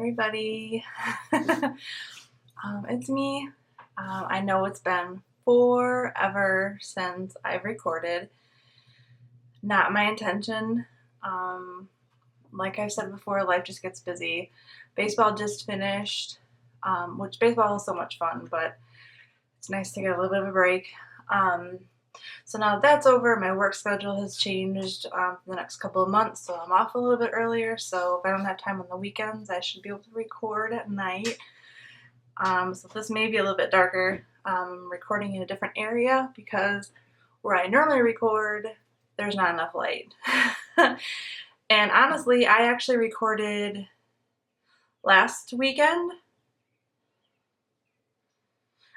everybody. It's me. I know it's been forever since I've recorded. Not my intention. Like I've said before, life just gets busy. Baseball just finished, which baseball is so much fun, but it's nice to get a little bit of a break. So now that that's over, my work schedule has changed for the next couple of months, so I'm off a little bit earlier. So if I don't have time on the weekends, I should be able to record at night. So this may be a little bit darker. Recording in a different area because where I normally record, there's not enough light. And honestly, I actually recorded last weekend.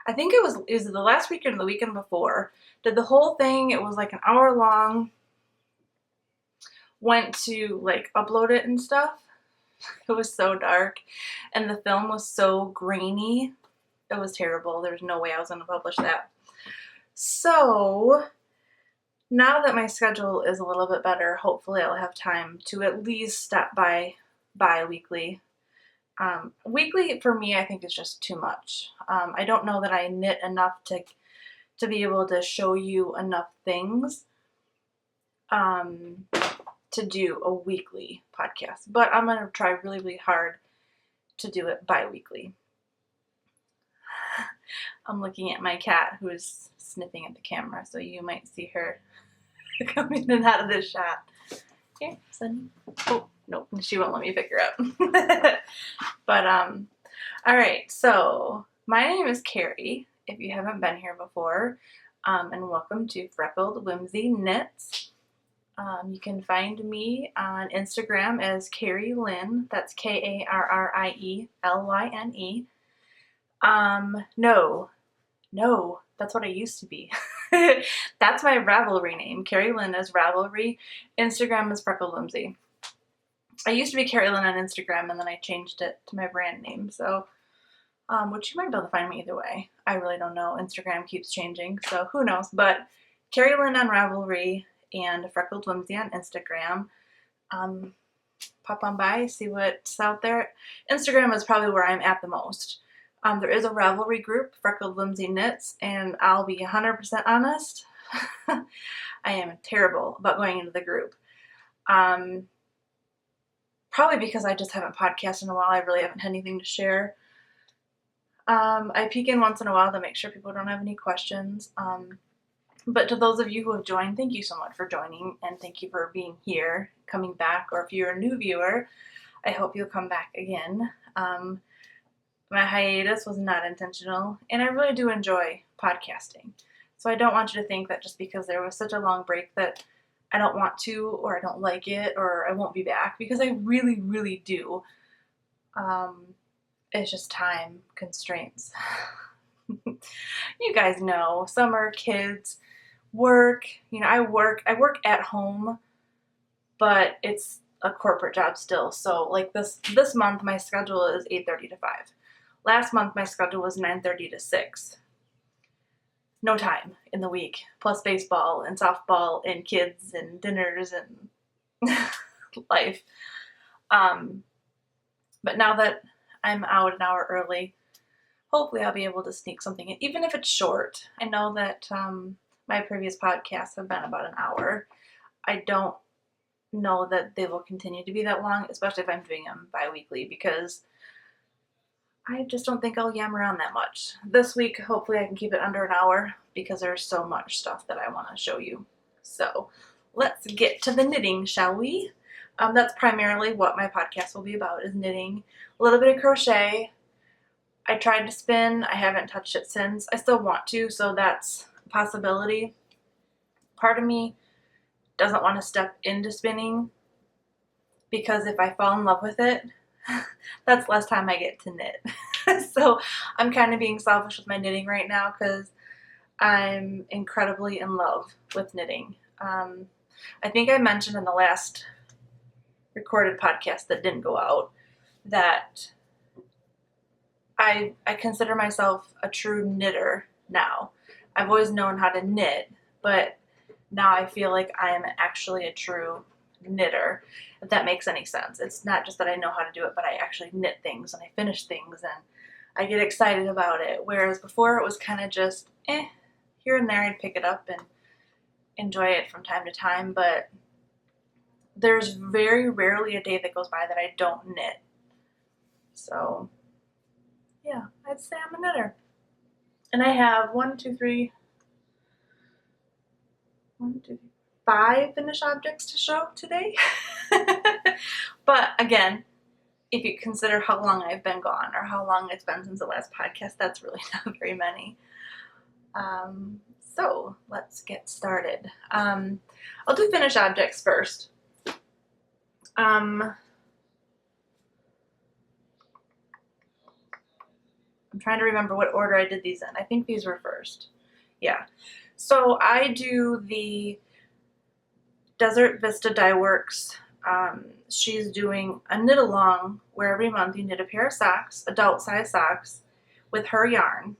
I think it was the last weekend or the weekend before. Did the whole thing. It was like an hour long. Went to like upload it and stuff. It was so dark and the film was so grainy. It was terrible. There's no way I was going to publish that. So now that my schedule is a little bit better, hopefully I'll have time to at least stop by bi-weekly. Weekly for me, I think is just too much. I don't know that I knit enough to be able to show you enough things to do a weekly podcast, but I'm going to try really, really hard to do it bi-weekly. I'm looking at my cat who is sniffing at the camera, so you might see her coming in and out of this shot. Here, Sunny. Oh, nope, she won't let me pick her up. But, all right, so my name is Carrie, if you haven't been here before, and welcome to Freckled Whimsy Knits. You can find me on Instagram as Carrie Lynn. That's KarrieLyne. No, that's what I used to be. That's my Ravelry name. Carrie Lynn is Ravelry. Instagram is Freckled Whimsy. I used to be Carrie Lynn on Instagram, and then I changed it to my brand name. So, which you might be able to find me either way. I really don't know. Instagram keeps changing, so who knows. But Carrie Lynn on Ravelry and Freckled Whimsy on Instagram. Pop on by, see what's out there. Instagram is probably where I'm at the most. There is a Ravelry group, Freckled Whimsy Knits, and I'll be 100% honest. I am terrible about going into the group. Probably because I just haven't podcasted in a while. I really haven't had anything to share. I peek in once in a while to make sure people don't have any questions. But to those of you who have joined, thank you so much for joining, and thank you for being here, coming back, or if you're a new viewer, I hope you'll come back again. My hiatus was not intentional, and I really do enjoy podcasting. So I don't want you to think that just because there was such a long break that I don't want to, or I don't like it, or I won't be back, because I really, really do. It's just time constraints. You guys know, summer, kids, work. You know, I work at home, but it's a corporate job still. So like this month, my schedule is 8:30 to 5. Last month, my schedule was 9:30 to 6. No time in the week, plus baseball and softball and kids and dinners and life. But now that I'm out an hour early, hopefully I'll be able to sneak something in, even if it's short. I know that my previous podcasts have been about an hour. I don't know that they will continue to be that long, especially if I'm doing them bi-weekly, because I just don't think I'll yam around that much. This week, hopefully I can keep it under an hour because there's so much stuff that I want to show you. So let's get to the knitting, shall we? That's primarily what my podcast will be about, is knitting. A little bit of crochet. I tried to spin. I haven't touched it since. I still want to, so that's a possibility. Part of me doesn't want to step into spinning because if I fall in love with it, that's less time I get to knit. So I'm kind of being selfish with my knitting right now because I'm incredibly in love with knitting. I think I mentioned in the last recorded podcast that didn't go out that I consider myself a true knitter now. I've always known how to knit, but now I feel like I'm actually a true knitter, if that makes any sense. It's not just that I know how to do it, but I actually knit things and I finish things and I get excited about it. Whereas before it was kind of just, here and there I'd pick it up and enjoy it from time to time, but there's very rarely a day that goes by that I don't knit. So yeah, I'd say I'm a knitter. And I have 5 finished objects to show today. But again, if you consider how long I've been gone or how long it's been since the last podcast, that's really not very many. So let's get started. I'll do finished objects first. I'm trying to remember what order I did these in. I think these were first. Yeah. So I do the Desert Vista Dye Works. She's doing a knit along where every month you knit a pair of socks, adult size socks, with her yarn.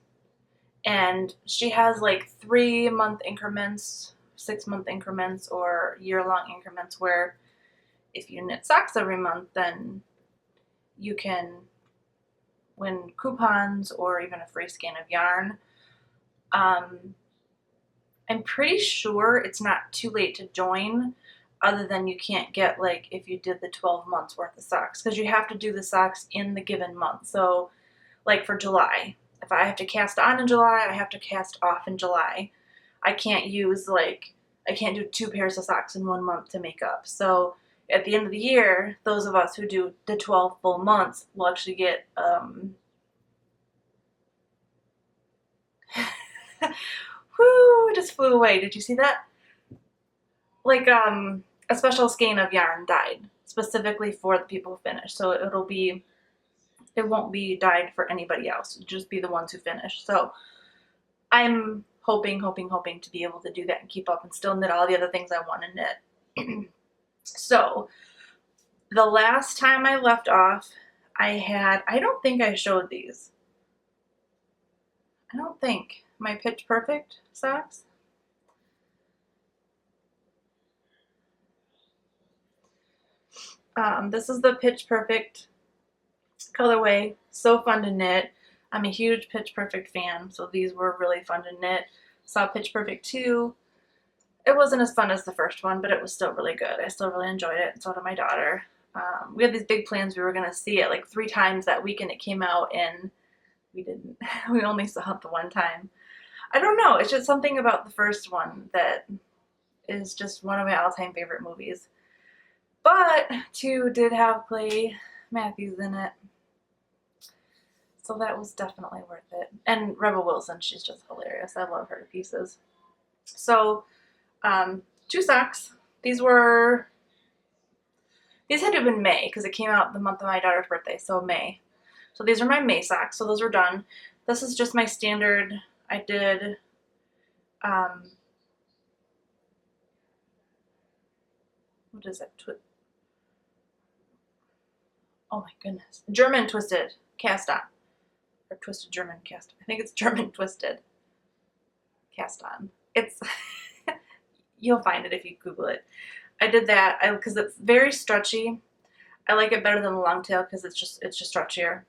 And she has like 3-month increments, 6-month increments, or year-long increments where if you knit socks every month, then you can win coupons or even a free skein of yarn. I'm pretty sure it's not too late to join, other than you can't get, like, if you did the 12 months worth of socks, because you have to do the socks in the given month. So like for July, if I have to cast on in July, I have to cast off in July. I can't do 2 pairs of socks in 1 month to make up. So at the end of the year, those of us who do the 12 full months will actually get whoo, it just flew away. Did you see that? Like a special skein of yarn dyed specifically for the people who finish. So it won't be dyed for anybody else. It'll just be the ones who finish. So I'm hoping to be able to do that and keep up and still knit all the other things I want to knit. So the last time I left off, I don't think I showed these. I don't think. My Pitch Perfect socks. This is the Pitch Perfect colorway. So fun to knit. I'm a huge Pitch Perfect fan, so these were really fun to knit. Saw Pitch Perfect 2. It wasn't as fun as the first one, but it was still really good. I still really enjoyed it, and so did my daughter. We had these big plans. We were going to see it like 3 times that weekend it came out, and we didn't. We only saw it the one time. I don't know. It's just something about the first one that is just one of my all-time favorite movies. But 2 did have Clay Matthews in it, so that was definitely worth it. And Rebel Wilson, she's just hilarious. I love her to pieces. So 2 socks. These had to have been May because it came out the month of my daughter's birthday, so May. So these are my May socks, so those are done. This is just my standard. I did what is it? Oh my goodness. German twisted cast on. Or twisted German cast on. I think it's German twisted cast on. It's you'll find it if you Google it. I did that because it's very stretchy. I like it better than the long tail because it's just stretchier.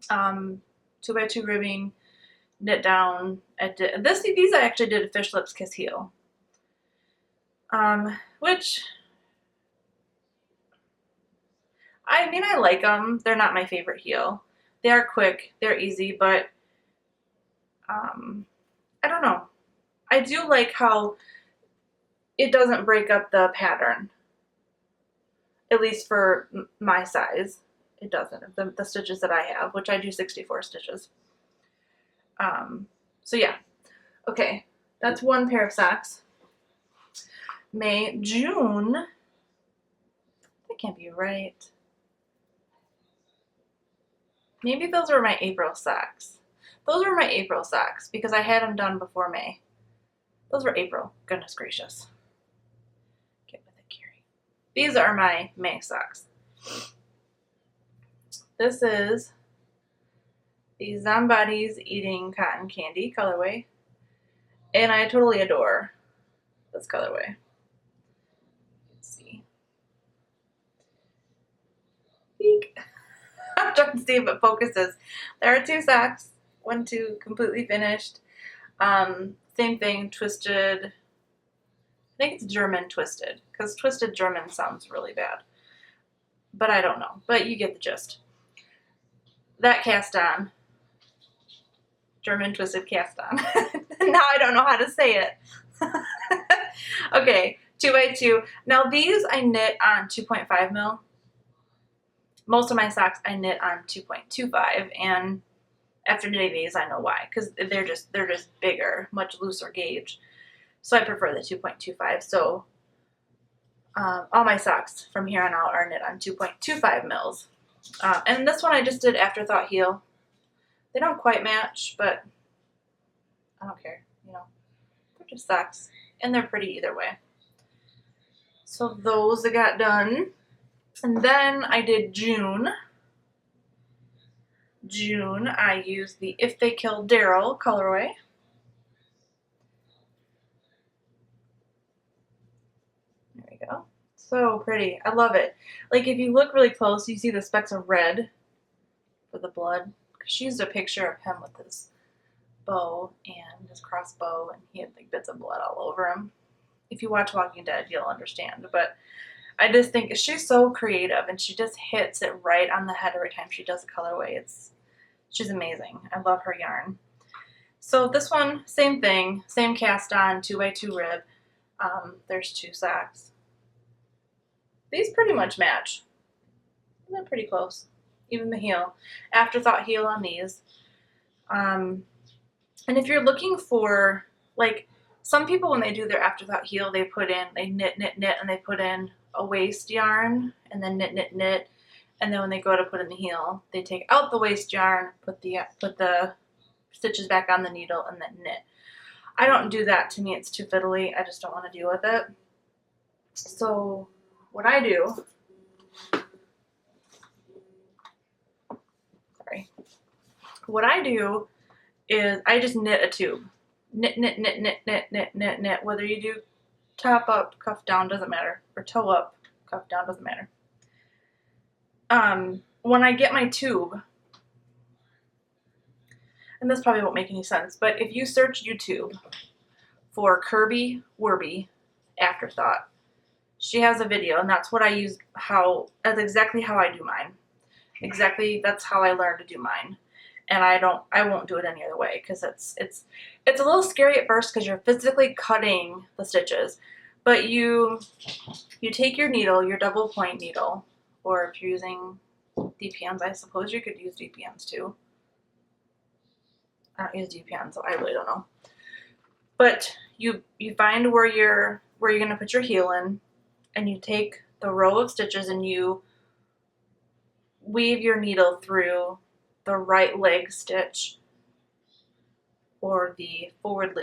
2x2 ribbing, knit down. These I actually did a Fish Lips Kiss Heel. Which I mean, I like them. They're not my favorite heel. They are quick, they're easy, but I don't know. I do like how it doesn't break up the pattern. At least for my size, it doesn't. The stitches that I have, which I do 64 stitches. So yeah. Okay, that's 1 pair of socks. May, June. That can't be right. Maybe those were my April socks. Those were my April socks because I had them done before May. Those were April. Goodness gracious. Get with it, Carrie. These are my May socks. This is the Zombies Eating Cotton Candy colorway. And I totally adore this colorway. Let's see. I'm trying to see if it focuses. There are 2 socks, 1, 2 completely finished. Same thing, twisted. I think it's German twisted, because twisted German sounds really bad. But I don't know. But you get the gist. That cast on. German twisted cast on. Now I don't know how to say it. Okay, 2x2. Now these I knit on 2.5 mil. Most of my socks I knit on 2.25, and after knitting these I know why, because they're just bigger, much looser gauge. So I prefer the 2.25. So all my socks from here on out are knit on 2.25 mils. And this one I just did afterthought heel. They don't quite match, but I don't care, you know. They're just socks, and they're pretty either way. So those I got done. And then I did June. June, I used the If They Kill Daryl colorway. There we go. So pretty. I love it. Like, if you look really close, you see the specks of red for the blood. She used a picture of him with his bow and his crossbow, and he had like bits of blood all over him. If you watch Walking Dead, you'll understand. But I just think she's so creative, and she just hits it right on the head every time she does a colorway. She's amazing. I love her yarn. So this one, same thing, same cast on, 2x2 rib. There's 2 socks. These pretty much match. They're pretty close. Even the heel. Afterthought heel on these. And if you're looking for, like, some people when they do their afterthought heel, they knit, and they put in a waist yarn, and then knit, and then when they go to put in the heel, they take out the waist yarn, put the stitches back on the needle, and then knit. I don't do that. To me, it's too fiddly. I just don't want to deal with it. So what I do, is I just knit a tube. Knit, whether you do top up, cuff down, doesn't matter, or toe up, cuff down, doesn't matter. When I get my tube, and this probably won't make any sense, but if you search YouTube for Kirby Werby afterthought, she has a video, and that's what I use. That's exactly how I do mine. Exactly, that's how I learned to do mine. And I won't do it any other way, because it's a little scary at first because you're physically cutting the stitches. But you take your needle, your double point needle, or if you're using DPNs, I suppose you could use DPNs too. I don't use DPNs, so I really don't know. But you find where you're gonna put your heel in, and you take the row of stitches and you weave your needle through the right leg stitch, or the forward.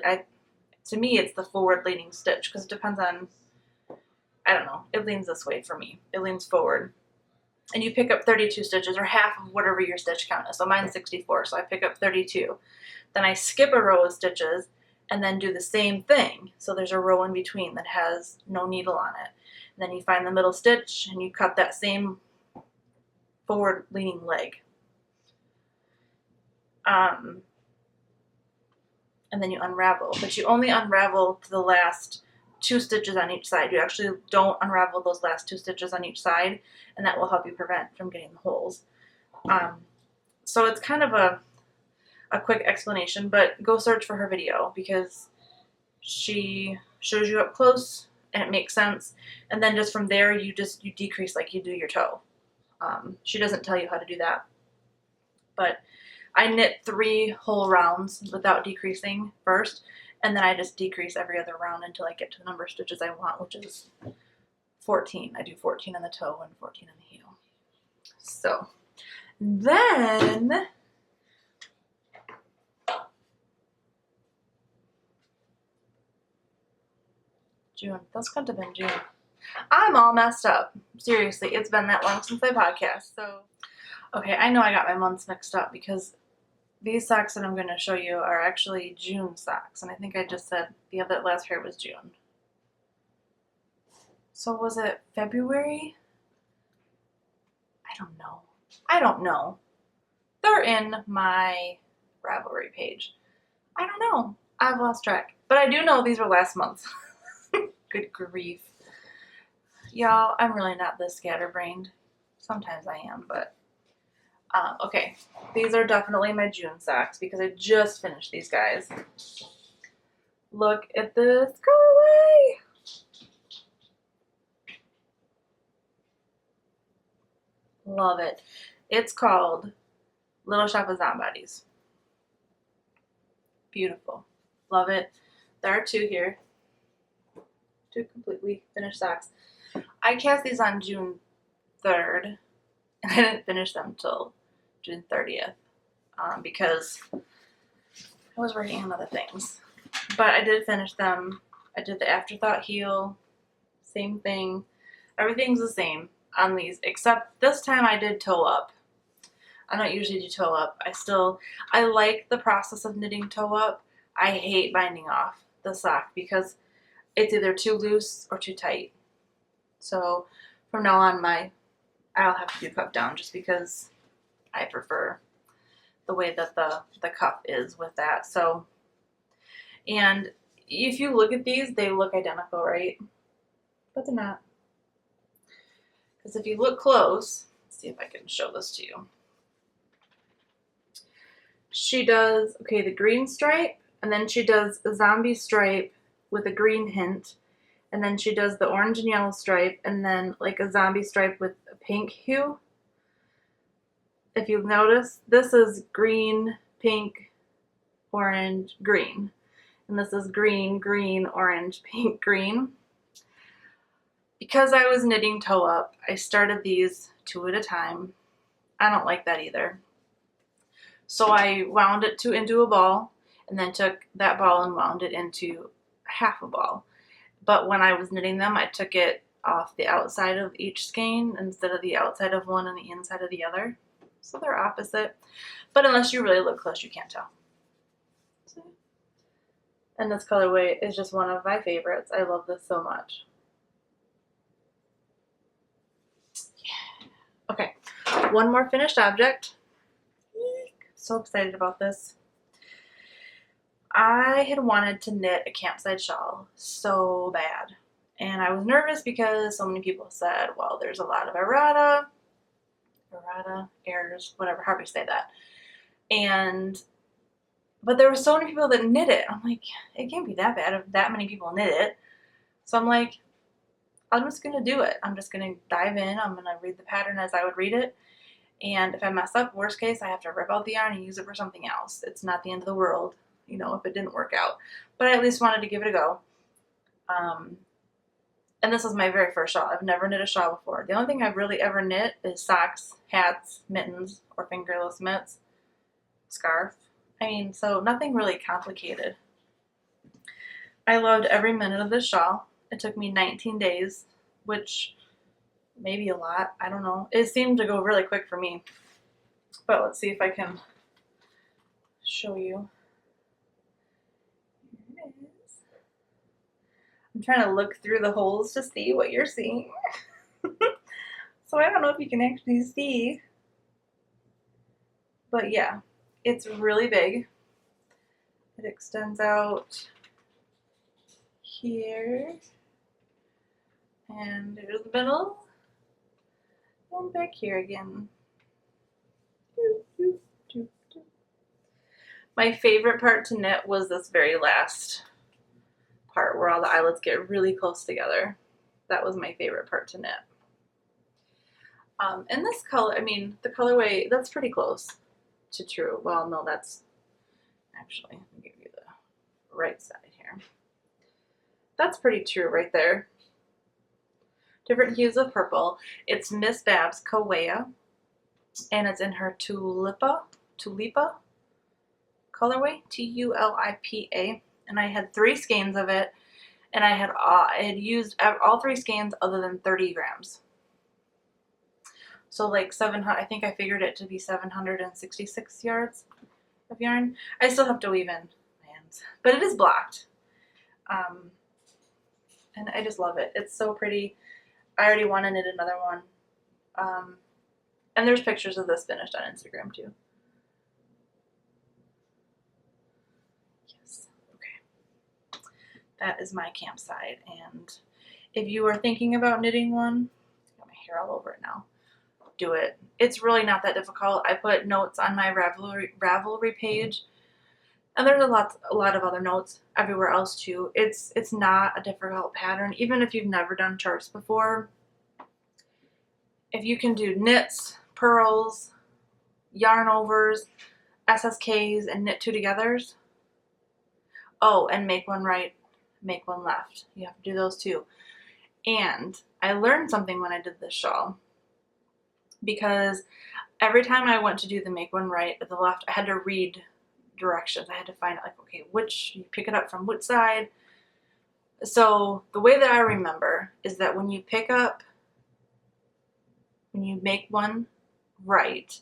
To me, it's the forward leaning stitch, because it depends on. I don't know. It leans this way for me. It leans forward. And you pick up 32 stitches, or half of whatever your stitch count is. So mine's 64, so I pick up 32. Then I skip a row of stitches and then do the same thing. So there's a row in between that has no needle on it. And then you find the middle stitch and you cut that same forward leaning leg. And then you unravel. But you only unravel to the last 2 stitches on each side. You actually don't unravel those last 2 stitches on each side, and that will help you prevent from getting the holes. So it's kind of a quick explanation, but go search for her video, because she shows you up close and it makes sense. And then just from there, you decrease like you do your toe. She doesn't tell you how to do that, but I knit 3 whole rounds without decreasing first, and then I just decrease every other round until I get to the number of stitches I want, which is 14. I do 14 on the toe and 14 on the heel. So then June. That's going to have been June. I'm all messed up. Seriously, it's been that long since I podcast. So, okay, I know I got my months mixed up, because these socks that I'm going to show you are actually June socks, and I think I just said the other last pair was June. So was it February? I don't know. I don't know. They're in my Ravelry page. I don't know. I've lost track. But I do know these were last month. Good grief. Y'all, I'm really not this scatterbrained. Sometimes I am, but okay. These are definitely my June socks because I just finished these guys. Look at this colorway. Love it. It's called Little Shop of Zombies. Beautiful. Love it. There are two here. Two completely finished socks. I cast these on June 3rd, and I didn't finish them till June 30th because I was working on other things. But I did finish them. I did the afterthought heel. Same thing. Everything's the same on these, except this time I did toe up. I don't usually do toe up. I like the process of knitting toe up. I hate binding off the sock because it's either too loose or too tight. So from now on, I'll have to do cuff down just because I prefer the way that the cuff is with that. So, and if you look at these, they look identical, right? But they're not. Because if you look close, let's see if I can show this to you. She does, okay, the green stripe, and then she does a zombie stripe with a green hint, and then she does the orange and yellow stripe, and then like a zombie stripe with a pink hue. If you've noticed, this is green, pink, orange, green. And this is green, green, orange, pink, green. Because I was knitting toe up, I started these 2 at a time. I don't like that either. So I wound it into a ball, and then took that ball and wound it into half a ball. But when I was knitting them, I took it off the outside of each skein instead of the outside of one and the inside of the other. So they're opposite. But unless you really look close, you can't tell. And this colorway is just one of my favorites. I love this so much. Yeah. Okay, one more finished object. So excited about this. I had wanted to knit a campsite shawl so bad. And I was nervous because so many people said, well, there's a lot of errata, errors, whatever, however you say that. But there were so many people that knit it. I'm like, it can't be that bad if that many people knit it. So I'm like, I'm just going to do it. I'm just going to dive in. I'm going to read the pattern as I would read it. And if I mess up, worst case, I have to rip out the yarn and use it for something else. It's not the end of the world, you know, if it didn't work out. But I at least wanted to give it a go. And this is my very first shawl. I've never knit a shawl before. The only thing I've really ever knit is socks, hats, mittens, or fingerless mitts, scarf. I mean, so nothing really complicated. I loved every minute of this shawl. It took me 19 days, which maybe a lot. I don't know. It seemed to go really quick for me. But let's see if I can show you. Here it is. I'm trying to look through the holes to see what you're seeing. So I don't know if you can actually see. But yeah, it's really big. It extends out here. And there's the middle. And back here again. My favorite part to knit was this very last part where all the eyelets get really close together. That was my favorite part to knit. And this color, I mean, the colorway, that's pretty close to true. Well, no, that's actually, let me give you the right side here. That's pretty true right there. Different hues of purple. It's Miss Babs Kaweah, and it's in her Tulipa colorway, Tulipa. And I had 3 skeins of it, and I had used all 3 skeins other than 30 grams. So like 700, I think I figured it to be 766 yards of yarn. I still have to weave in my ends, but it is blocked. And I just love it. It's so pretty. I already want to knit another one. And And there's pictures of this finished on Instagram too. Yes. Okay. That is my campsite. And if you are thinking about knitting one, got my hair all over it now, do it. It's really not that difficult. I put notes on my Ravelry page, and there's a lot of other notes everywhere else too. It's not a difficult pattern, even if you've never done charts before. If you can do knits, purls, yarn overs, SSKs, and knit two togethers. Oh, and make one right, make one left. You have to do those too. And I learned something when I did this shawl, because every time I went to do the make one right or the left, I had to read directions. I had to find out, like, okay, which, you pick it up from which side. So the way that I remember is that when you make one right,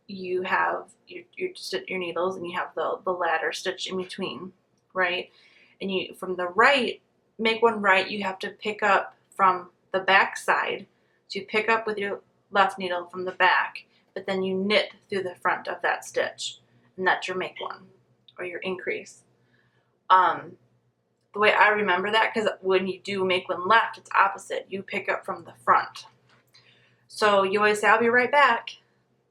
you have your needles, and you have the ladder stitch in between, right? And you, from the right, make one right, you have to pick up from the back side. So you pick up with your left needle from the back, but then you knit through the front of that stitch, and that's your make one or your increase. The way I remember that, because when you do make one left, it's opposite. You pick up from the front. So you always say, I'll be right back,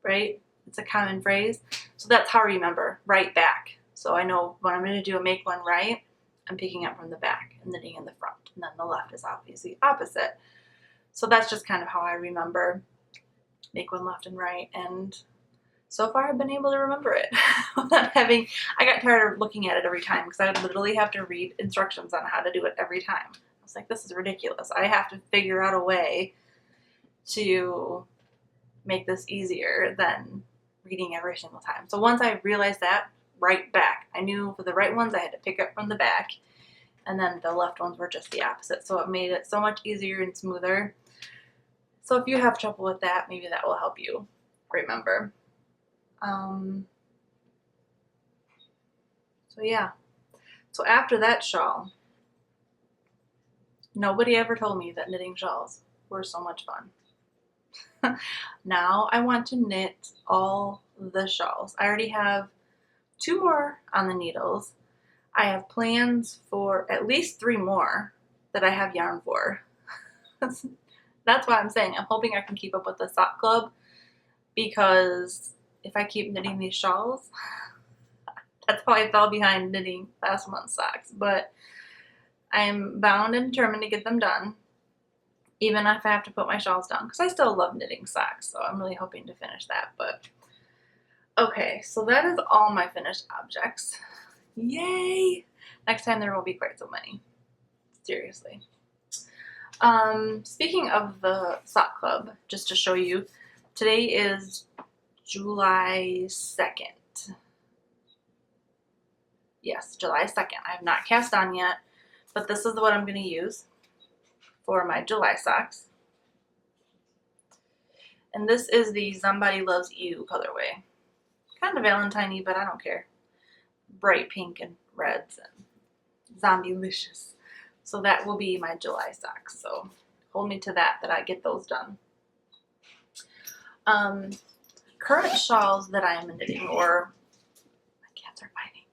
right? It's a common phrase. So that's how I remember, right back. So I know when I'm going to do a make one right, I'm picking up from the back and knitting in the front. And then the left is obviously opposite. So that's just kind of how I remember make one left and right. And so far I've been able to remember it without having, I got tired of looking at it every time, because I would literally have to read instructions on how to do it every time. I was like, this is ridiculous. I have to figure out a way to make this easier than reading every single time. So once I realized that, right back, I knew for the right ones I had to pick up from the back, and then the left ones were just the opposite. So it made it so much easier and smoother. So if you have trouble with that, maybe that will help you remember. So yeah. So after that shawl, nobody ever told me that knitting shawls were so much fun. Now I want to knit all the shawls. I already have 2 more on the needles. I have plans for at least 3 more that I have yarn for. That's why I'm saying I'm hoping I can keep up with the sock club, because if I keep knitting these shawls, that's how I fell behind knitting last month's socks. But I'm bound and determined to get them done, even if I have to put my shawls down, because I still love knitting socks. So I'm really hoping to finish that. But okay, so that is all my finished objects. Yay! Next time there won't be quite so many. Seriously. Speaking of the sock club, just to show you, today is July 2nd. Yes, July 2nd. I have not cast on yet, but this is what I'm going to use for my July socks. And this is the Somebody Loves You colorway. Kind of Valentine-y, but I don't care. Bright pink and reds and zombie-licious. So that will be my July socks. So hold me to that I get those done. Current shawls that I am knitting, or my cats are fighting.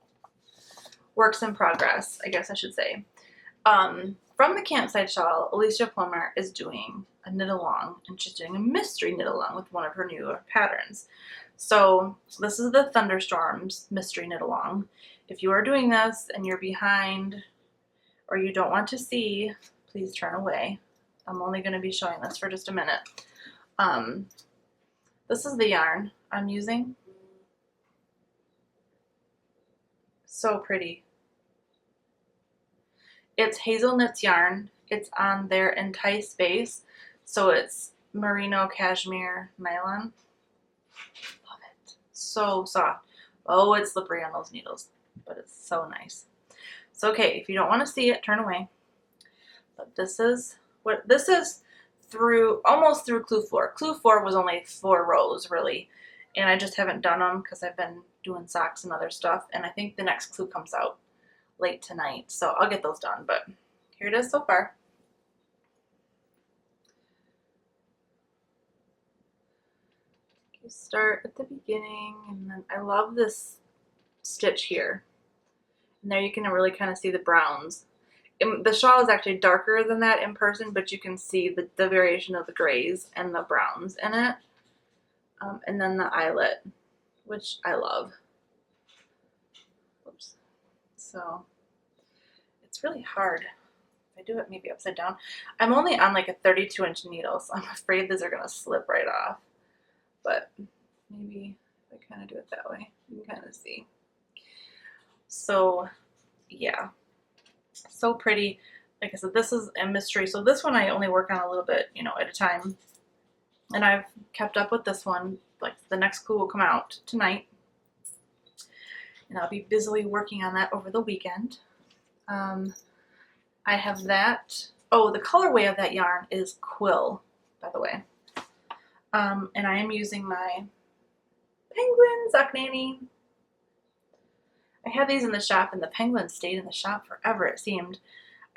Works in progress, I guess I should say. From the campsite shawl, Alicia Plummer is doing a knit along, and she's doing a mystery knit along with one of her newer patterns. So this is the Thunderstorms mystery knit along. If you are doing this and you're behind or you don't want to see, please turn away. I'm only going to be showing this for just a minute. This is the yarn I'm using. So pretty. It's Hazelnut's yarn. It's on their Entice base. So it's merino cashmere nylon. Love it. So soft. Oh, it's slippery on those needles, but it's so nice. So okay, if you don't want to see it, turn away. But this is what this is through, almost through clue 4. Clue 4 was only 4 rows really, and I just haven't done them because I've been doing socks and other stuff, and I think the next clue comes out late tonight, so I'll get those done. But here it is so far. you start at the beginning, and then I love this stitch here. And there you can really kind of see the browns. The shawl is actually darker than that in person, but you can see the variation of the grays and the browns in it. And then the eyelet, which I love. Oops. So it's really hard. If I do it maybe upside down. I'm only on like a 32-inch needle, so I'm afraid these are going to slip right off. But maybe if I kind of do it that way, you can kind of see. So yeah, so pretty. Like I said, this is a mystery. So this one I only work on a little bit, you know, at a time. And I've kept up with this one. Like the next clue will come out tonight. And I'll be busily working on that over the weekend. I have that. Oh, the colorway of that yarn is Quill, by the way. And I am using my Penguin Sock Nanny. I had these in the shop, and the penguins stayed in the shop forever, it seemed.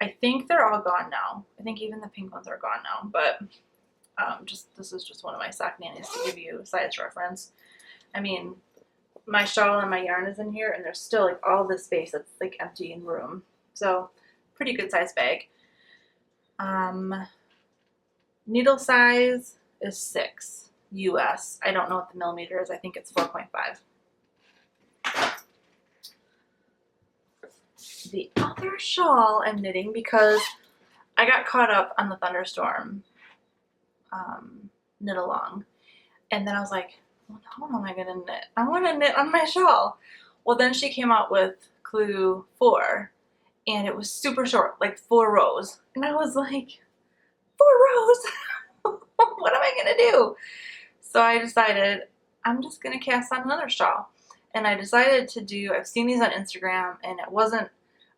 I think they're all gone now. I think even the pink ones are gone now, but this is just one of my sock nannies to give you a size reference. I mean, my shawl and my yarn is in here, and there's still like all this space that's like empty in room. So pretty good size bag. Needle size is 6 US. I don't know what the millimeter is. I think it's 4.5. The other shawl I'm knitting because I got caught up on the Thunderstorm knit along, and then I was like, well, how am I gonna knit? I want to knit on my shawl. Well, then she came out with clue 4, and it was super short, like 4 rows, and I was like, 4 rows? What am I gonna do? So I decided I'm just gonna cast on another shawl, and I decided to do. I've seen these on Instagram, and it wasn't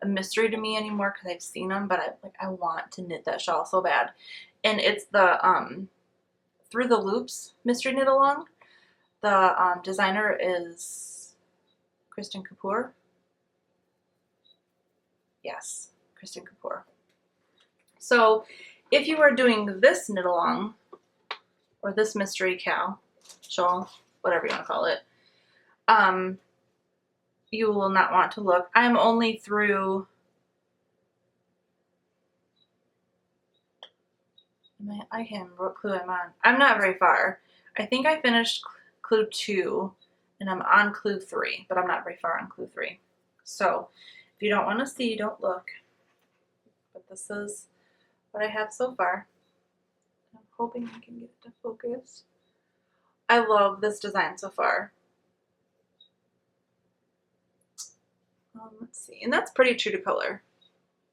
a mystery to me anymore because I've seen them, but I want to knit that shawl so bad. And it's the Through the Loops mystery knit along. The designer is Kristen Kapoor. Yes, Kristen Kapoor. So if you are doing this knit along, or this mystery KAL shawl, whatever you want to call it, you will not want to look. I'm only through, I can't remember what clue I'm on. I'm not very far. I think I finished clue 2, and I'm on clue 3, but I'm not very far on clue 3. So if you don't want to see, don't look. But this is what I have so far. I'm hoping I can get it to focus. I love this design so far. Let's see, and that's pretty true to color.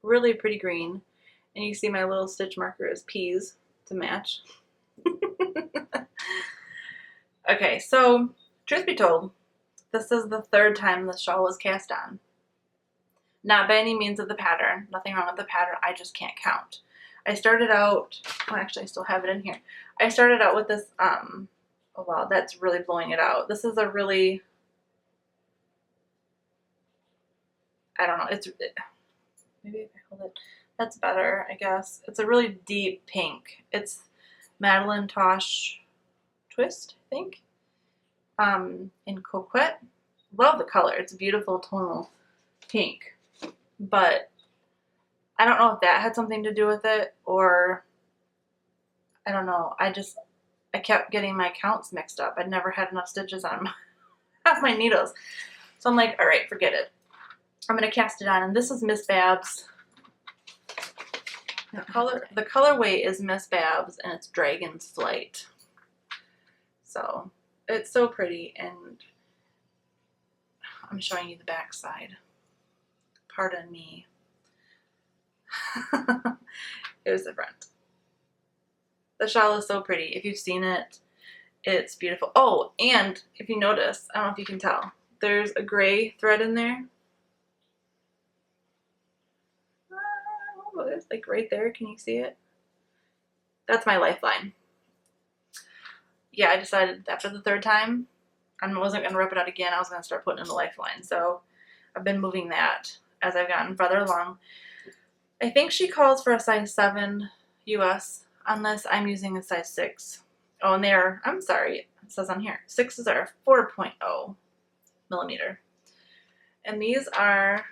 Really pretty green. And you see my little stitch marker is peas to match. Okay, so truth be told, this is the 3rd time the shawl was cast on. Not by any means of the pattern. Nothing wrong with the pattern. I just can't count. I started out, well, actually I still have it in here. I started out with this, oh wow, that's really blowing it out. This is a really, I don't know, maybe if I hold it, that's better, I guess. It's a really deep pink. It's Madeline Tosh Twist, I think, in Coquette. Love the color. It's a beautiful tonal pink, but I don't know if that had something to do with it, or I don't know. I kept getting my counts mixed up. I'd never had enough stitches on my needles. So I'm like, all right, forget it. I'm going to cast it on, and this is Miss Babs. The colorway is Miss Babs, and it's Dragon's Flight. So it's so pretty, and I'm showing you the back side. Pardon me. Here's the front. The shawl is so pretty. If you've seen it, it's beautiful. Oh, and if you notice, I don't know if you can tell, there's a gray thread in there. Oh, it's like right there. Can you see it? That's my lifeline. Yeah, I decided after the 3rd time, I wasn't going to rip it out again. I was going to start putting in the lifeline. So I've been moving that as I've gotten further along. I think she calls for a size 7 US on this. I'm using a size 6. Oh, and I'm sorry, it says on here. 6s are 4.0 millimeter. And these are,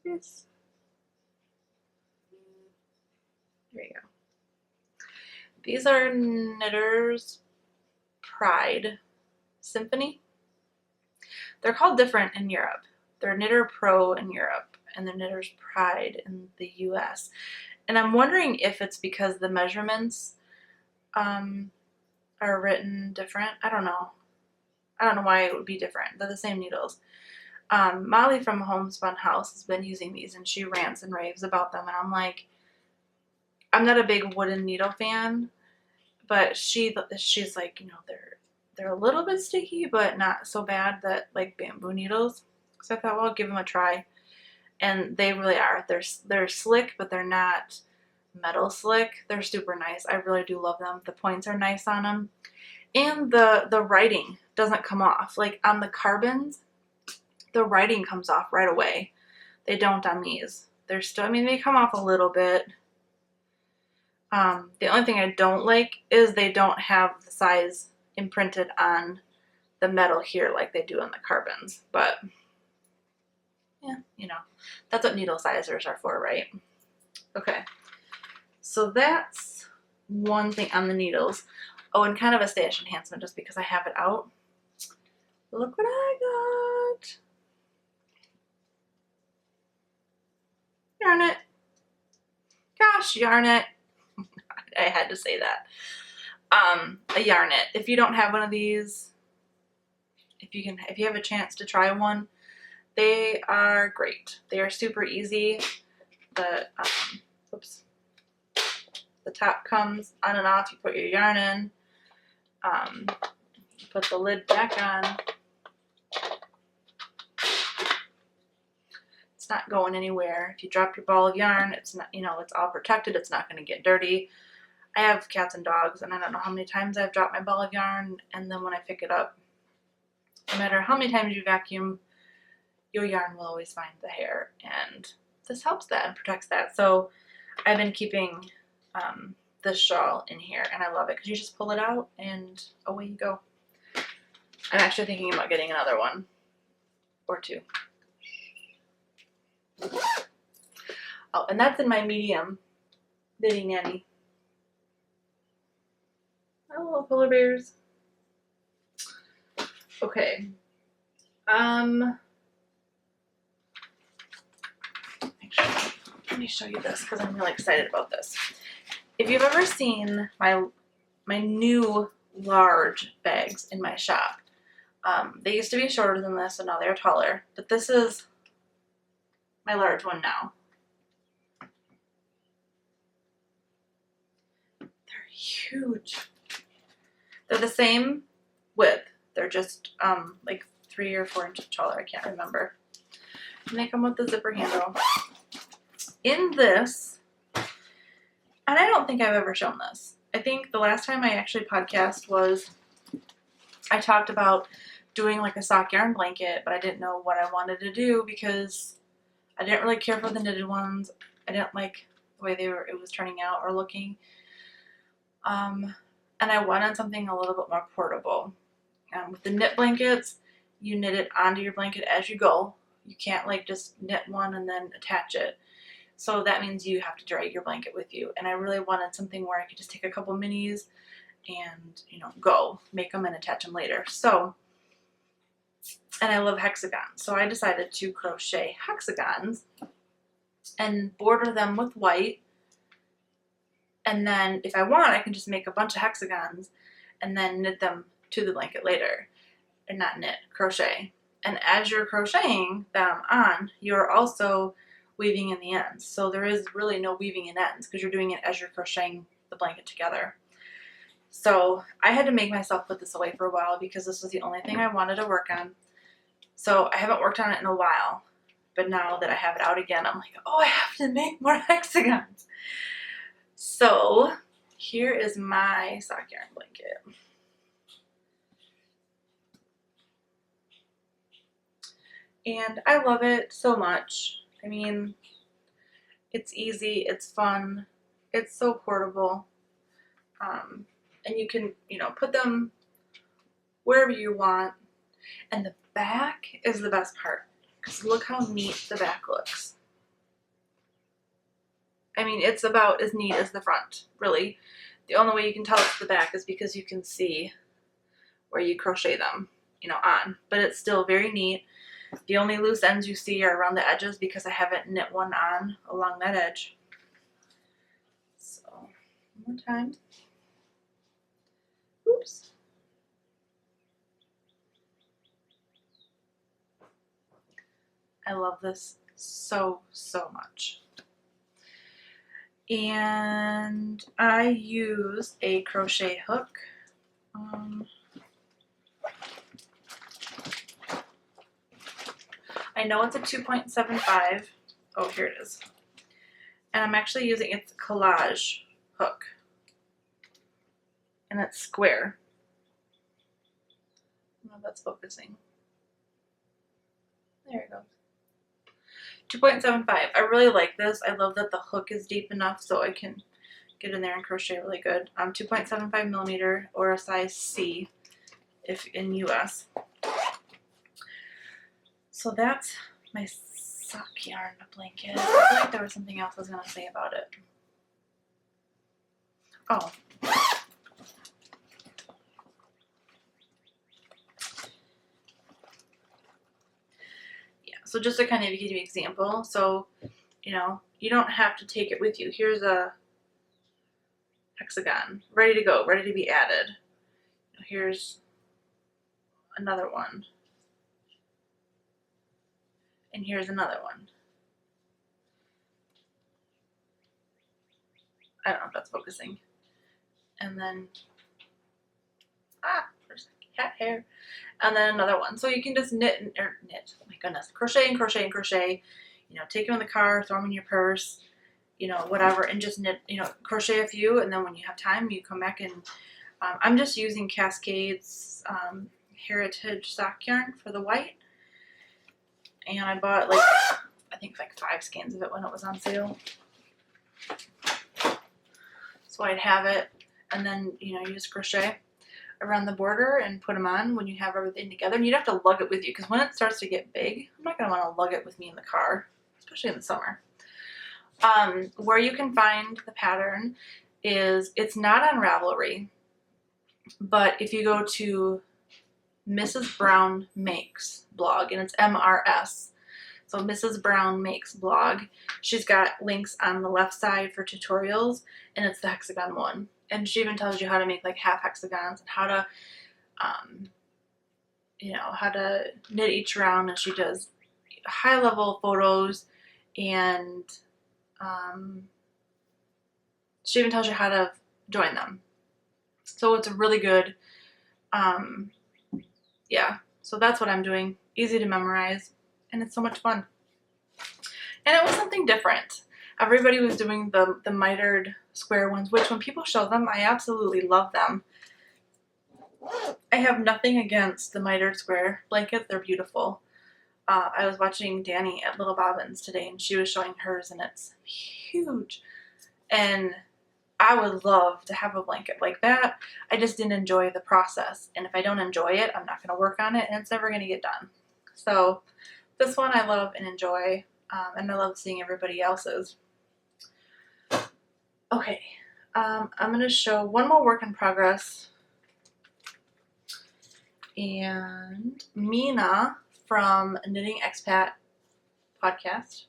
there you go. These are Knitter's Pride Symphony. They're called different in Europe. They're Knitter Pro in Europe, and they're Knitter's Pride in the US. And I'm wondering if it's because the measurements are written different. I don't know. I don't know why it would be different. They're the same needles. Molly from Homespun House has been using these, and she rants and raves about them. And I'm like, I'm not a big wooden needle fan, but she's like, you know, they're a little bit sticky, but not so bad that like bamboo needles. So I thought, well, I'll give them a try. And they really are. They're slick, but they're not metal slick. They're super nice. I really do love them. The points are nice on them. And the writing doesn't come off. Like on the carbons, the writing comes off right away. They don't on these. They're still, I mean, they come off a little bit. The only thing I don't like is they don't have the size imprinted on the metal here like they do on the carbons. But yeah, you know, that's what needle sizers are for, right? Okay, so that's one thing on the needles. Oh, and kind of a stash enhancement just because I have it out. Look what I got. Yarn it. Gosh, yarn it. I had to say that. A yarn it. If you don't have one of these, if you have a chance to try one, they are great. They are super easy. The top comes on and off. You put your yarn in. You put the lid back on. It's not going anywhere. If you drop your ball of yarn, it's not, you know, it's all protected. It's not going to get dirty. I have cats and dogs, and I don't know how many times I've dropped my ball of yarn, and then when I pick it up, no matter how many times you vacuum, your yarn will always find the hair, and this helps that and protects that. So I've been keeping this shawl in here, and I love it because you just pull it out and away you go. I'm actually thinking about getting another one or two. Oh, and that's in my medium Knitting Nanny. Oh, little polar bears. Okay. Let me show you this because I'm really excited about this. If you've ever seen my new large bags in my shop, they used to be shorter than this, and now they're taller. But this is my large one now. They're huge. They're the same width. They're just like 3 or 4 inches taller. I can't remember. And they come with the zipper handle. In this, and I don't think I've ever shown this. I think the last time I actually podcast was I talked about doing like a sock yarn blanket, but I didn't know what I wanted to do because I didn't really care for the knitted ones. I didn't like the way it was turning out or looking. And I wanted something a little bit more portable. With the knit blankets, you knit it onto your blanket as you go. You can't like just knit one and then attach it. So that means you have to drag your blanket with you. And I really wanted something where I could just take a couple minis and, you know, go make them and attach them later. So, and I love hexagons. So I decided to crochet hexagons and border them with white. And then if I want, I can just make a bunch of hexagons and then knit them to the blanket later. And not knit, crochet. And as you're crocheting them on, you're also weaving in the ends. So there is really no weaving in ends because you're doing it as you're crocheting the blanket together. So I had to make myself put this away for a while because this was the only thing I wanted to work on. So I haven't worked on it in a while. But now that I have it out again, I'm like, oh, I have to make more hexagons. So here is my sock yarn blanket. And I love it so much. I mean, it's easy, it's fun, it's so portable. And you can, you know, put them wherever you want. And the back is the best part, because look how neat the back looks. I mean, it's about as neat as the front, really. The only way you can tell it's the back is because you can see where you crochet them, you know, on. But it's still very neat. The only loose ends you see are around the edges because I haven't knit one on along that edge. So, one more time. Oops. I love this so, so much. And I use a crochet hook. I know it's a 2.75. Oh, here it is. And I'm actually using its collage hook. And it's square. I don't know if that's focusing. There it goes. 2.75. I really like this. I love that the hook is deep enough so I can get in there and crochet really good. 2.75 millimeter or a size C if in US. So that's my sock yarn blanket. I feel like there was something else I was going to say about it. Oh. Yeah, so just to kind of give you an example. So, you know, you don't have to take it with you. Here's a hexagon ready to go, ready to be added. Here's another one. And here's another one. I don't know if that's focusing. And then, there's cat hair. And then another one. So you can just knit, oh my goodness, crochet and crochet and crochet. You know, take them in the car, throw them in your purse, you know, whatever, and just knit, you know, crochet a few. And then when you have time, you come back and I'm just using Cascade's Heritage sock yarn for the white. And I bought like, I think like 5 skeins of it when it was on sale. So I'd have it, and then, you know, you just crochet around the border and put them on when you have everything together. And you'd have to lug it with you, because when it starts to get big, I'm not going to want to lug it with me in the car, especially in the summer. Where you can find the pattern is, it's not on Ravelry, but if you go to Mrs. Brown Makes blog, and it's MRS. So Mrs. Brown Makes blog. She's got links on the left side for tutorials, and it's the hexagon one. And she even tells you how to make like half hexagons and how to, you know, how to knit each round. And she does high level photos, and she even tells you how to join them. So it's a really good, yeah. So that's what I'm doing. Easy to memorize. And it's so much fun. And it was something different. Everybody was doing the mitered square ones, which when people show them, I absolutely love them. I have nothing against the mitered square blankets. They're beautiful. I was watching Danny at Little Bobbins today, and she was showing hers, and it's huge. And I would love to have a blanket like that. I just didn't enjoy the process. And if I don't enjoy it, I'm not going to work on it, and it's never going to get done. So this one I love and enjoy, and I love seeing everybody else's. Okay, I'm going to show one more work in progress. And Mina from Knitting Expat podcast,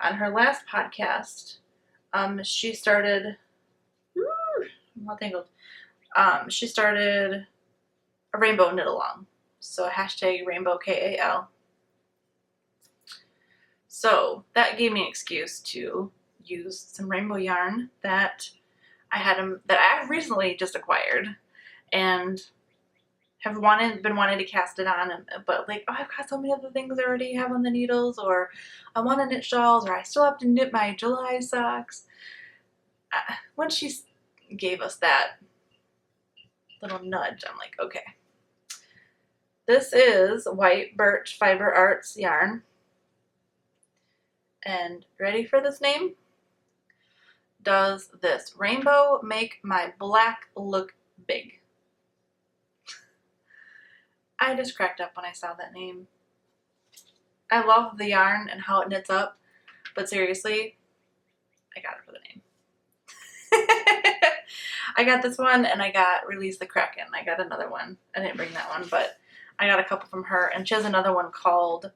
on her last podcast, she started, I'm all tangled, she started a rainbow knit along. So hashtag rainbow KAL. So that gave me an excuse to use some rainbow yarn that I recently just acquired, and have been wanting to cast it on, but like, oh, I've got so many other things I already have on the needles, or I want to knit shawls, or I still have to knit my July socks. When she gave us that little nudge, I'm like, okay. This is White Birch Fiber Arts yarn. And ready for this name? does this rainbow make my black look big? I just cracked up when I saw that name. I love the yarn and how it knits up, but seriously, I got it for the name. I got this one, and I got Release the Kraken. I got another one. I didn't bring that one, but I got a couple from her, and she has another one called,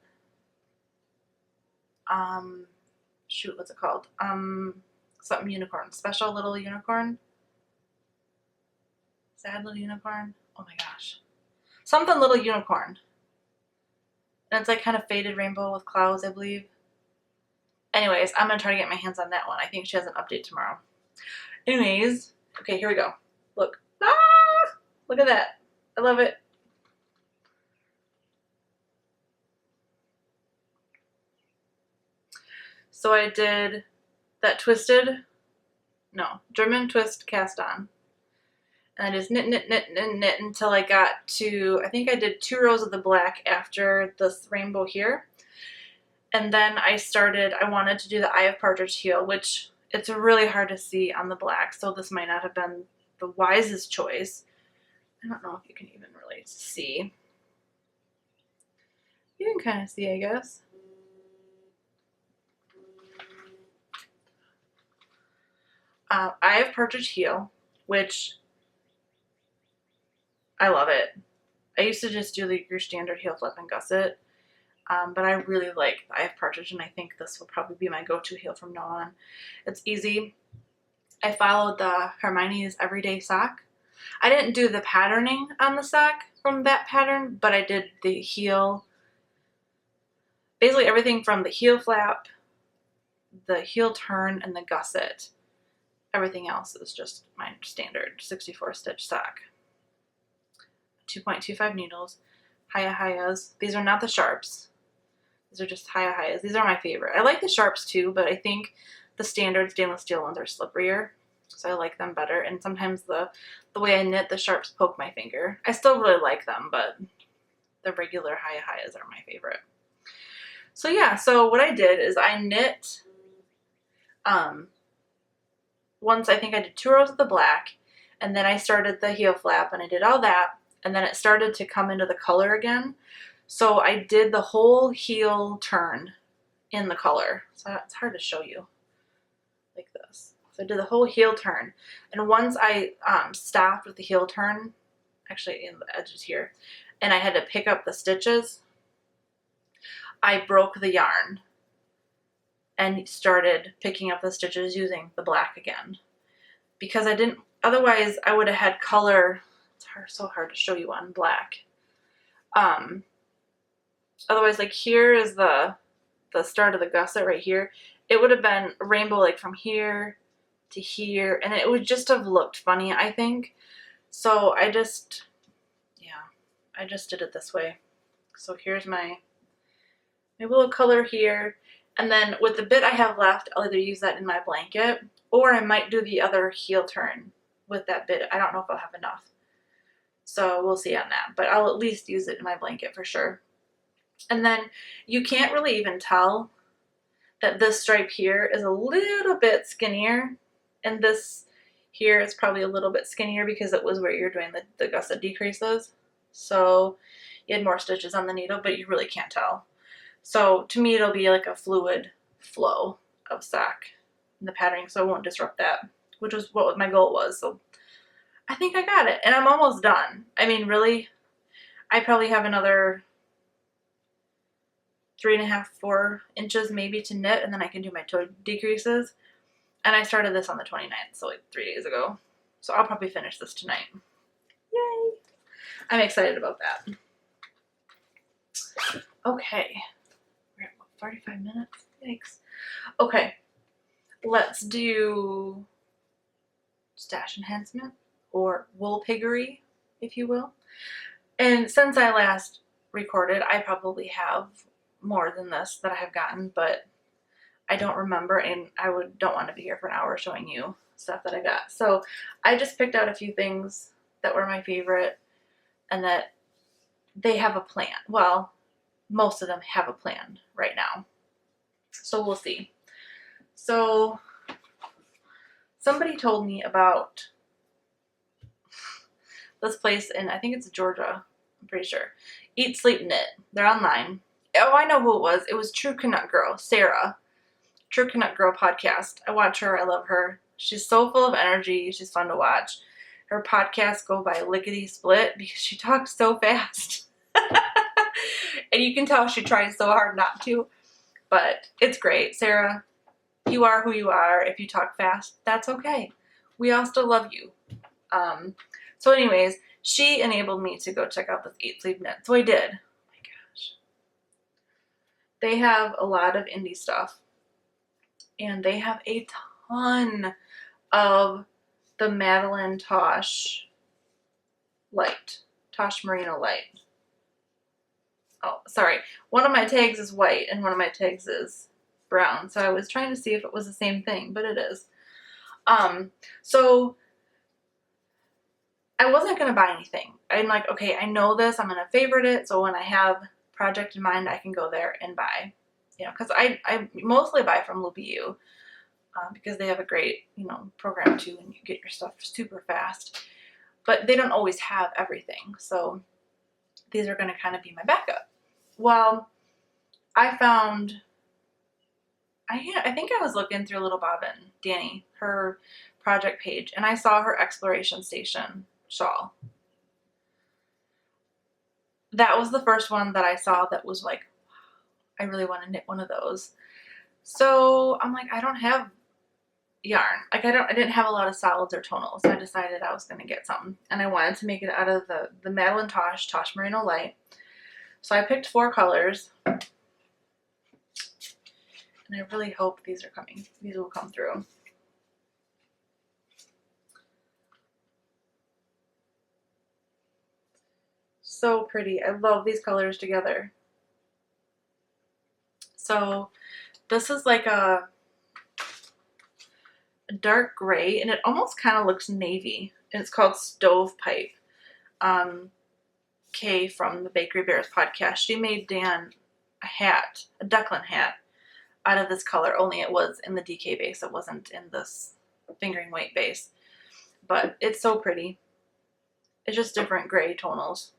shoot, what's it called? Something unicorn. Special Little Unicorn? Sad Little Unicorn? Oh my gosh. Something Little Unicorn. And it's like kind of faded rainbow with clouds, I believe. Anyways, I'm going to try to get my hands on that one. I think she has an update tomorrow. Anyways, okay, here we go. Look. Ah! Look at that. I love it. So I did that German twist cast on. And I just knit, knit, knit, knit, knit until I got to, I think I did 2 rows of the black after this rainbow here. And then I wanted to do the Eye of Partridge heel, which it's really hard to see on the black, so this might not have been the wisest choice. I don't know if you can even really see. You can kind of see, I guess. Eye of Partridge heel, which I love it. I used to just do your standard heel flip and gusset, but I really like the Eye of Partridge, and I think this will probably be my go-to heel from now on. It's easy. I followed the Hermione's Everyday Sock. I didn't do the patterning on the sock from that pattern, but I did the heel, basically everything from the heel flap, the heel turn, and the gusset. Everything else is just my standard 64 stitch sock. 2.25 needles, Hayas. These are not the sharps. These are just Hayas. These are my favorite. I like the sharps too, but I think the standard stainless steel ones are slipperier, so I like them better. And sometimes the way I knit, the sharps poke my finger. I still really like them, but the regular Hayas are my favorite. So yeah, so what I did is I knit, once I think I did 2 rows of the black, and then I started the heel flap, and I did all that, and then it started to come into the color again. So I did the whole heel turn in the color. So it's hard to show you like this. So I did the whole heel turn. And once I stopped with the heel turn, actually in the edges here, and I had to pick up the stitches, I broke the yarn and started picking up the stitches using the black again. Because I didn't, otherwise I would have had color. It's so hard to show you on black. Otherwise, like here is the start of the gusset right here. It would have been a rainbow like from here to here, and it would just have looked funny, I think. So I just did it this way. So here's my little color here. And then with the bit I have left, I'll either use that in my blanket, or I might do the other heel turn with that bit. I don't know if I'll have enough. So we'll see on that, but I'll at least use it in my blanket for sure. And then you can't really even tell that this stripe here is a little bit skinnier, and this here is probably a little bit skinnier because it was where you're doing the gusset decreases. So you had more stitches on the needle, but you really can't tell. So to me, it'll be like a fluid flow of sock in the patterning, so it won't disrupt that, which was what my goal was. So I think I got it, and I'm almost done. I mean, really, I probably have another 3.5, 4 inches maybe to knit, and then I can do my toe decreases. And I started this on the 29th, so like 3 days ago. So I'll probably finish this tonight. Yay! I'm excited about that. Okay. We're at what, 45 minutes? Yikes. Okay. Let's do stash enhancement, or wool piggery, if you will. And since I last recorded, I probably have more than this that I have gotten, but I don't remember, and I don't want to be here for an hour showing you stuff that I got. So I just picked out a few things that were my favorite and that they have a plan. Well, most of them have a plan right now. So we'll see. So somebody told me about this place in, I think it's Georgia, I'm pretty sure. Eat, Sleep, Knit. They're online. Oh, I know who it was. It was True Canuck Girl, Sarah. True Canuck Girl podcast. I watch her. I love her. She's so full of energy. She's fun to watch. Her podcasts go by lickety split because she talks so fast. And you can tell she tries so hard not to. But it's great. Sarah, you are who you are. If you talk fast, that's okay. We all still love you. So anyways, she enabled me to go check out this Eat, Sleep, Knit. So I did. Oh my gosh. They have a lot of indie stuff. And they have a ton of the Madeline Tosh light. Tosh Merino light. Oh, sorry. One of my tags is white and one of my tags is brown. So I was trying to see if it was the same thing, but it is. So I wasn't going to buy anything. I'm like, okay, I know this. I'm going to favorite it. So when I have a project in mind, I can go there and buy. You know, because I mostly buy from Loops KAL because they have a great, you know, program too, and you get your stuff super fast. But they don't always have everything. So these are going to kind of be my backup. Well, I found, I think I was looking through Little Bobbin, Danny, her project page, and I saw her Exploration Station shawl. That was the first one that I saw that was like, I really want to knit one of those. So I'm like, I don't have yarn. Like I didn't have a lot of solids or tonals. So I decided I was going to get something. And I wanted to make it out of the Madeline Tosh Merino Light. So I picked 4 colors. And I really hope these are coming. These will come through. So pretty. I love these colors together. So this is like a dark gray, and it almost kind of looks navy, and it's called Stovepipe. Kay from the Bakery Bears podcast, she made Dan a hat, a duckling hat, out of this color, only it was in the DK base. It wasn't in this fingering weight base. But it's so pretty. It's just different gray tonals.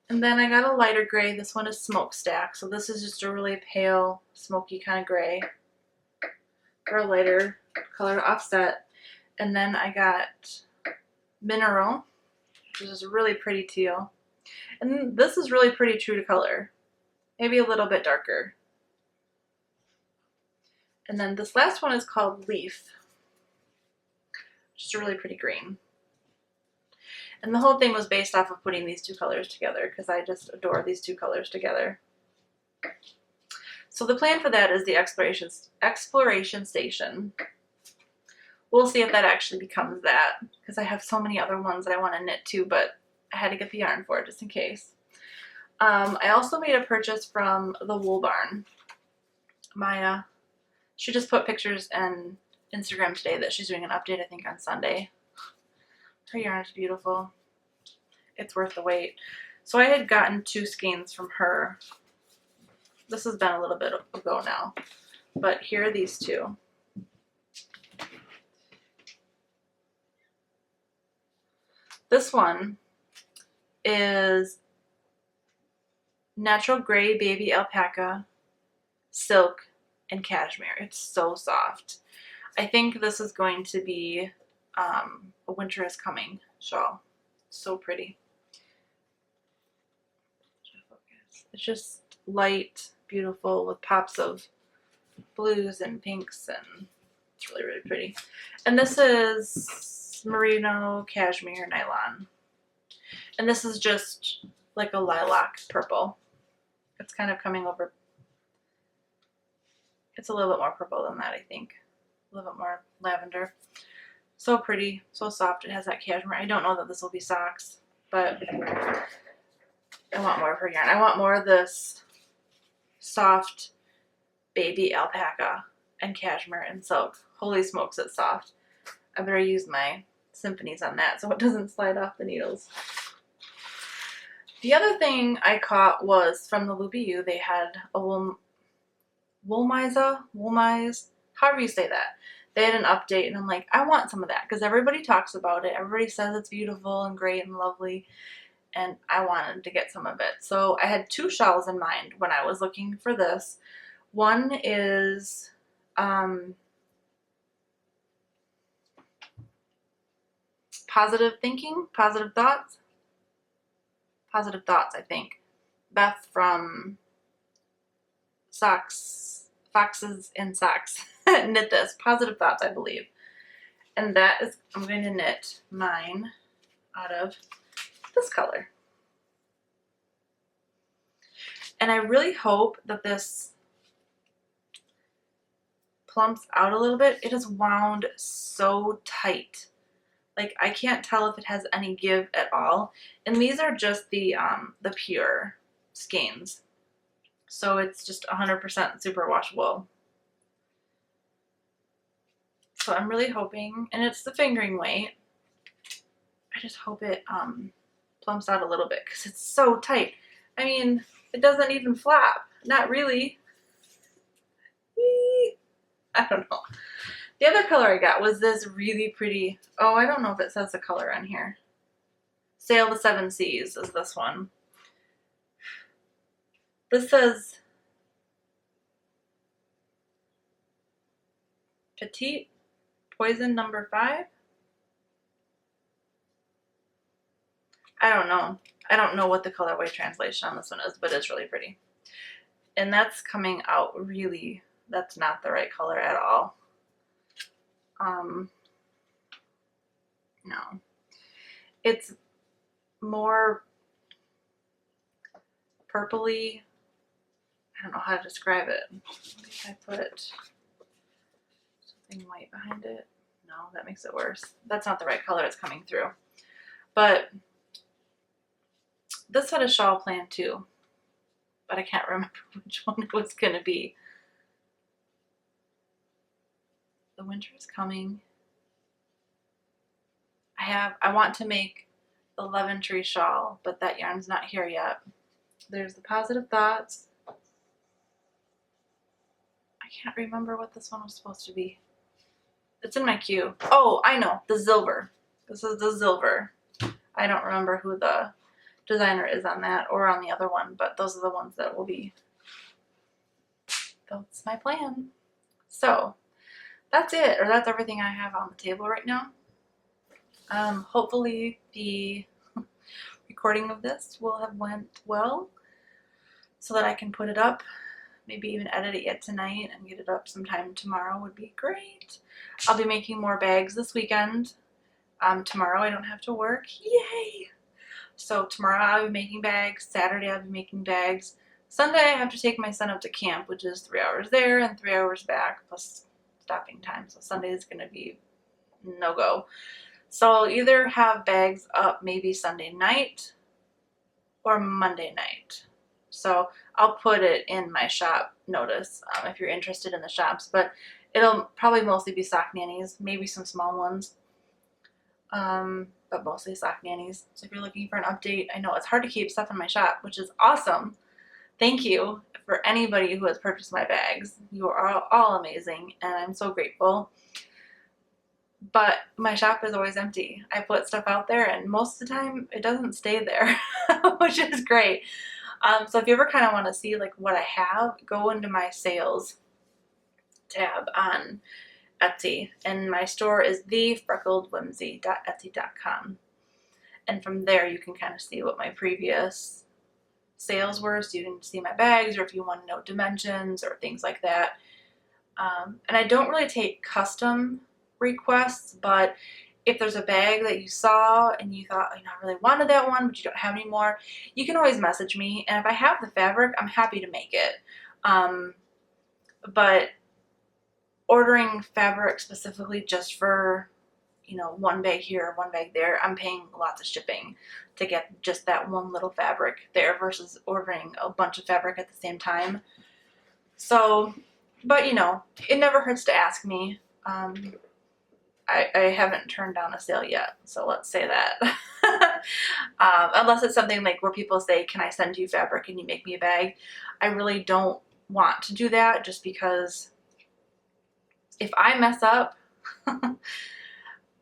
And then I got a lighter gray. This one is Smokestack. So this is just a really pale, smoky kind of gray. Or a lighter color offset. And then I got Mineral, which is a really pretty teal. And this is really pretty true to color. Maybe a little bit darker. And then this last one is called Leaf. Just a really pretty green. And the whole thing was based off of putting these 2 colors together because I just adore these 2 colors together. So the plan for that is the Exploration Station. We'll see if that actually becomes that because I have so many other ones that I want to knit too, but I had to get the yarn for it just in case. I also made a purchase from the Wool Barn. Maya, she just put pictures on Instagram today that she's doing an update, I think, on Sunday. Her yarn is beautiful. It's worth the wait. So I had gotten 2 skeins from her. This has been a little bit ago now. But here are these 2. This one is Natural Gray Baby Alpaca, Silk, and Cashmere. It's so soft. I think this is going to be a Winter is Coming shawl. So pretty. It's just light, beautiful, with pops of blues and pinks, and it's really, really pretty. And this is Merino Cashmere Nylon. And this is just like a lilac purple. It's kind of coming over. It's a little bit more purple than that, I think. A little bit more lavender. So pretty, so soft. It has that cashmere. I don't know that this will be socks, but I want more of her yarn. I want more of this soft baby alpaca and cashmere and silk. Holy smokes, it's soft. I better use my symphonies on that so it doesn't slide off the needles. The other thing I caught was from the Loops KAL. They had a wool Woolmise, however you say that. They had an update and I'm like, I want some of that because everybody talks about it. Everybody says it's beautiful and great and lovely, and I wanted to get some of it. So I had 2 shawls in mind when I was looking for this. One is positive thinking, positive thoughts, I think. Beth from Foxes and Socks knit this. Positive thoughts, I believe. And that is, I'm going to knit mine out of this color. And I really hope that this plumps out a little bit. It is wound so tight. Like, I can't tell if it has any give at all. And these are just the pure skeins. So it's just 100% superwash wool. So I'm really hoping, and it's the fingering weight, I just hope it plumps out a little bit because it's so tight. I mean, it doesn't even flap. Not really. I don't know. The other color I got was this really pretty, oh, I don't know if it says the color on here. Sail the Seven Seas is this one. This says Petite Poison number 5. I don't know. I don't know what the colorway translation on this one is, but it's really pretty. And that's coming out really, that's not the right color at all. No. It's more purpley. I don't know how to describe it. Maybe if I put something white behind it. No, that makes it worse. That's not the right color it's coming through. But this had a shawl planned too, but I can't remember which one it was going to be. The winter is coming. I want to make the Lemon Tree shawl, but that yarn's not here yet. There's the Positive Thoughts. I can't remember what this one was supposed to be. It's in my queue. Oh, I know, the Silver. This is the Silver. I don't remember who the designer is on that or on the other one, but those are the ones that will be. That's my plan. So that's it, or that's everything I have on the table right now. Hopefully the recording of this will have went well so that I can put it up, maybe even edit it yet tonight and get it up sometime tomorrow would be great. I'll be making more bags this weekend. Tomorrow I don't have to work. Yay! So tomorrow I'll be making bags. Saturday I'll be making bags. Sunday I have to take my son up to camp, which is 3 hours there and 3 hours back plus stopping time. So Sunday is going to be no-go. So I'll either have bags up maybe Sunday night or Monday night. So I'll put it in my shop notice if you're interested in the shops, but it'll probably mostly be sock nannies, maybe some small ones, but mostly sock nannies. So if you're looking for an update, I know it's hard to keep stuff in my shop, which is awesome. Thank you for anybody who has purchased my bags. You are all amazing, and I'm so grateful. But my shop is always empty. I put stuff out there and most of the time it doesn't stay there, which is great. So if you ever kind of want to see like what I have, go into my sales tab on Etsy. And my store is thefreckledwhimsy.etsy.com. And from there you can kind of see what my previous sales were. So you can see my bags, or if you want to know dimensions or things like that. And I don't really take custom requests, but if there's a bag that you saw and you thought, I really wanted that one, but you don't have any more, you can always message me, and if I have the fabric, I'm happy to make it. But ordering fabric specifically just for, one bag here, one bag there, I'm paying lots of shipping to get just that one little fabric there versus ordering a bunch of fabric at the same time. So, but it never hurts to ask me. I haven't turned down a sale yet, so let's say that. Unless it's something like where people say, can I send you fabric and you make me a bag? I really don't want to do that just because if I mess up,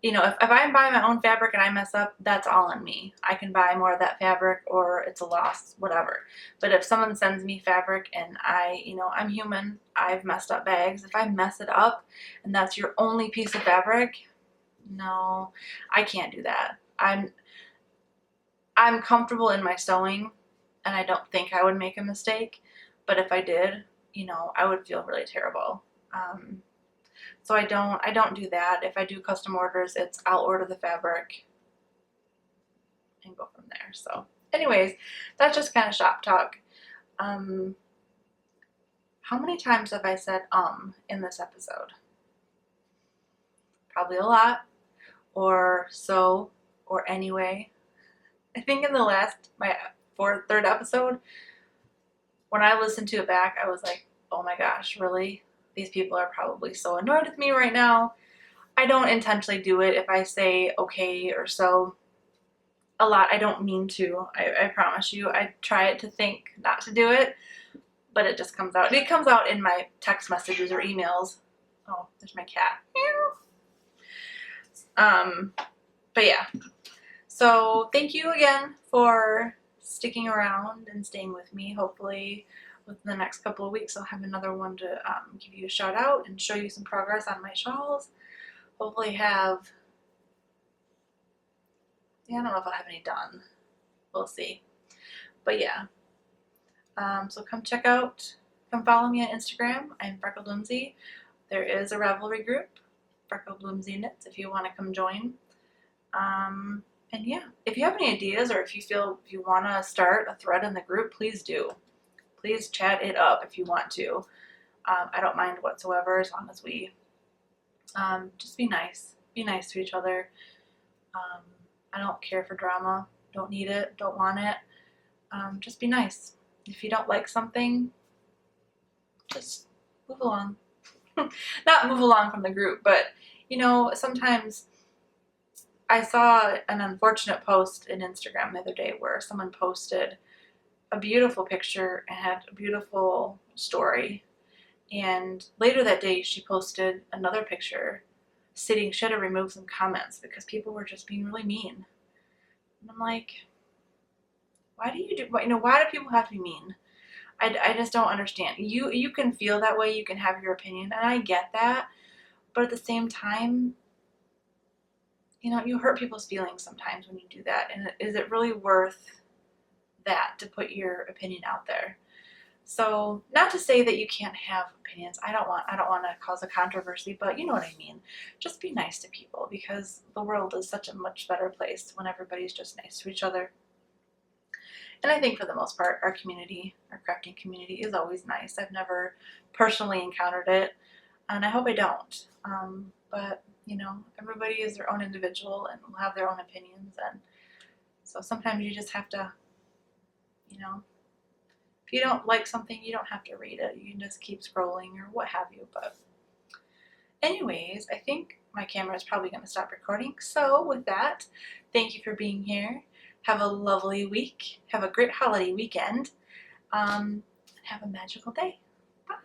you know, if I buy my own fabric and I mess up, that's all on me. I can buy more of that fabric or it's a loss, whatever. But if someone sends me fabric and you know, I'm human, I've messed up bags. If I mess it up and that's your only piece of fabric, no, I can't do that. I'm comfortable in my sewing and I don't think I would make a mistake. But if I did, you know, I would feel really terrible. So I don't do that. If I do custom orders, I'll order the fabric and go from there. So anyways, that's just kind of shop talk. How many times have I said in this episode? Probably a lot, or so, or anyway. I think in my third episode, when I listened to it back, I was like, oh my gosh, really? These people are probably so annoyed with me right now. I don't intentionally do it. If I say okay or so a lot, I don't mean to. I promise you. I try to think not to do it, but it just comes out. It comes out in my text messages or emails. Oh, there's my cat. But yeah. So thank you again for sticking around and staying with me. Hopefully within the next couple of weeks I'll have another one to give you a shout out and show you some progress on my shawls. Hopefully I don't know if I'll have any done. We'll see. But yeah. So come follow me on Instagram. I'm Freckled Whimsy. There is a Ravelry group, Freckled Whimsy Knits, if you want to come join. And yeah, if you have any ideas or if you want to start a thread in the group, please do. Please chat it up if you want to. I don't mind whatsoever as long as we just be nice. Be nice to each other. I don't care for drama. Don't need it. Don't want it. Just be nice. If you don't like something, just move along. Not move along from the group, but you know, sometimes I saw an unfortunate post in Instagram the other day where someone posted a beautiful picture and had a beautiful story. And later that day, she posted another picture stating she had to remove some comments because people were just being really mean. And I'm like, why do people have to be mean? I just don't understand. You can feel that way. You can have your opinion, and I get that. But at the same time, you know, you hurt people's feelings sometimes when you do that. And is it really worth that to put your opinion out there? So not to say that you can't have opinions. I don't want to cause a controversy, but you know what I mean. Just be nice to people because the world is such a much better place when everybody's just nice to each other. And I think for the most part, our crafting community is always nice. I've never personally encountered it, and I hope I don't. But you know, everybody is their own individual and will have their own opinions, and so sometimes you just have to, you know, if you don't like something, you don't have to read it. You can just keep scrolling or what have you. But anyways, I think my camera is probably going to stop recording. So with that, thank you for being here. Have a lovely week. Have a great holiday weekend. And have a magical day. Bye.